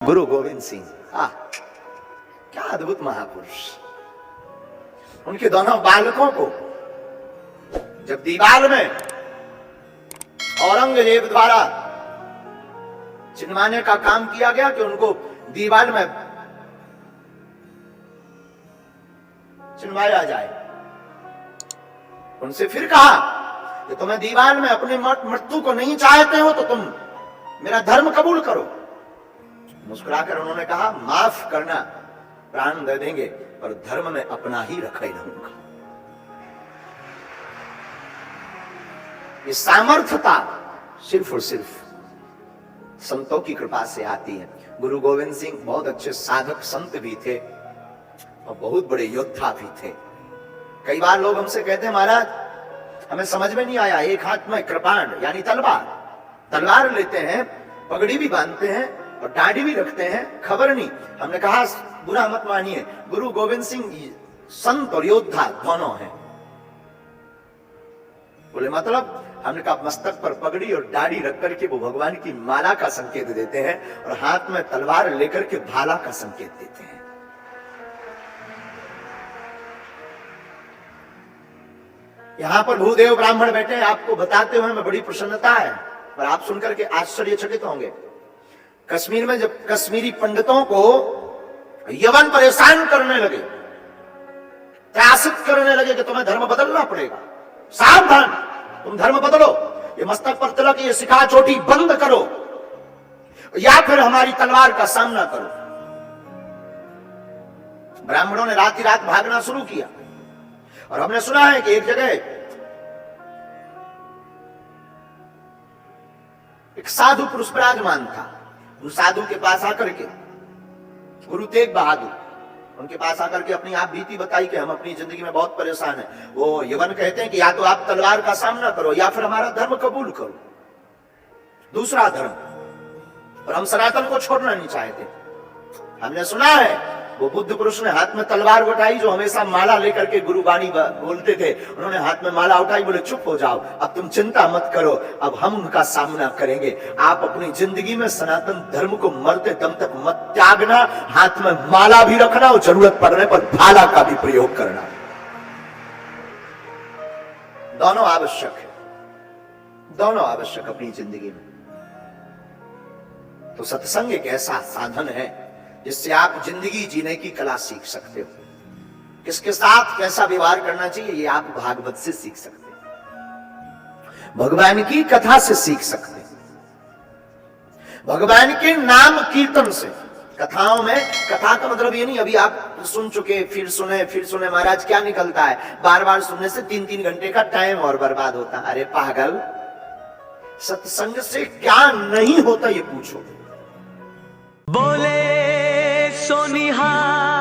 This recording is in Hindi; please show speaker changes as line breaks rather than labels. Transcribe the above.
गुरु गोविंद सिंह, क्या अद्भुत महापुरुष। उनके दोनों बालकों को जब दीवार में औरंगजेब द्वारा चिनवाने का काम किया गया कि उनको दीवार में चिनवाया जाए, उनसे फिर कहा कि तुम्हें दीवार में अपने मृत्यु को नहीं चाहते हो तो तुम मेरा धर्म कबूल करो। मुस्कुराकर उन्होंने कहा, माफ करना, प्राण दे देंगे पर धर्म में अपना ही रखा ही रहूंगा। ये सामर्थ्यता सिर्फ और सिर्फ संतों की कृपा से आती है। गुरु गोविंद सिंह बहुत अच्छे साधक संत भी थे और बहुत बड़े योद्धा भी थे। कई बार लोग हमसे कहते हैं, महाराज हमें समझ में नहीं आया, एक हाथ में कृपाण यानी तलवार लेते हैं, पगड़ी भी बांधते हैं और दाढ़ी भी रखते हैं, खबर नहीं। हमने कहा बुरा मत मानिए, गुरु गोविंद सिंह संत और योद्धा दोनों हैं। बोले मतलब? हमने कहा मस्तक पर पगड़ी और दाढ़ी रख करके वो भगवान की माला का संकेत देते हैं और हाथ में तलवार लेकर के भाला का संकेत देते हैं। यहां पर भूदेव ब्राह्मण बैठे, आपको बताते हुए मैं बड़ी प्रसन्नता है और आप सुनकर के आश्चर्यचकित होंगे। कश्मीर में जब कश्मीरी पंडितों को यवन परेशान करने लगे, त्रासित करने लगे कि तुम्हें धर्म बदलना पड़ेगा, सावधान तुम धर्म बदलो, ये मस्तक पर तिलक, ये शिखा चोटी बंद करो या फिर हमारी तलवार का सामना करो। ब्राह्मणों ने रात ही रात भागना शुरू किया और हमने सुना है कि एक जगह एक साधु पुरुष विराजमान था। उस साधु के पास आकर के गुरु तेग बहादुर उनके पास आकर के अपनी आप बीती बताई कि हम अपनी जिंदगी में बहुत परेशान हैं। वो यवन कहते हैं कि या तो आप तलवार का सामना करो या फिर हमारा धर्म कबूल करो, दूसरा धर्म, और हम सनातन को छोड़ना नहीं चाहते। हमने सुना है वो बुद्ध पुरुष ने हाथ में तलवार उठाई, जो हमेशा माला लेकर के गुरुवाणी बोलते थे, उन्होंने हाथ में माला उठाई, बोले चुप हो जाओ, अब तुम चिंता मत करो, अब हम उनका सामना करेंगे। आप अपनी जिंदगी में सनातन धर्म को मरते दम तक मत त्यागना, हाथ में माला भी रखना और जरूरत पड़ने पर भाला का भी प्रयोग करना, दोनों आवश्यक है, दोनों आवश्यक अपनी जिंदगी में। तो सत्संग एक ऐसा साधन है जिससे आप जिंदगी जीने की कला सीख सकते हो। किसके साथ कैसा व्यवहार करना चाहिए ये आप भागवत से सीख सकते हैं, भगवान की कथा से सीख सकते हैं, भगवान के नाम कीर्तन से। कथाओं में, कथा का मतलब ये नहीं अभी आप सुन चुके फिर सुने, महाराज क्या निकलता है, बार बार सुनने से 3-3 घंटे का टाइम और बर्बाद होता। अरे पागल, सत्संग से क्या नहीं होता ये पूछो।
बोले सोनिहार।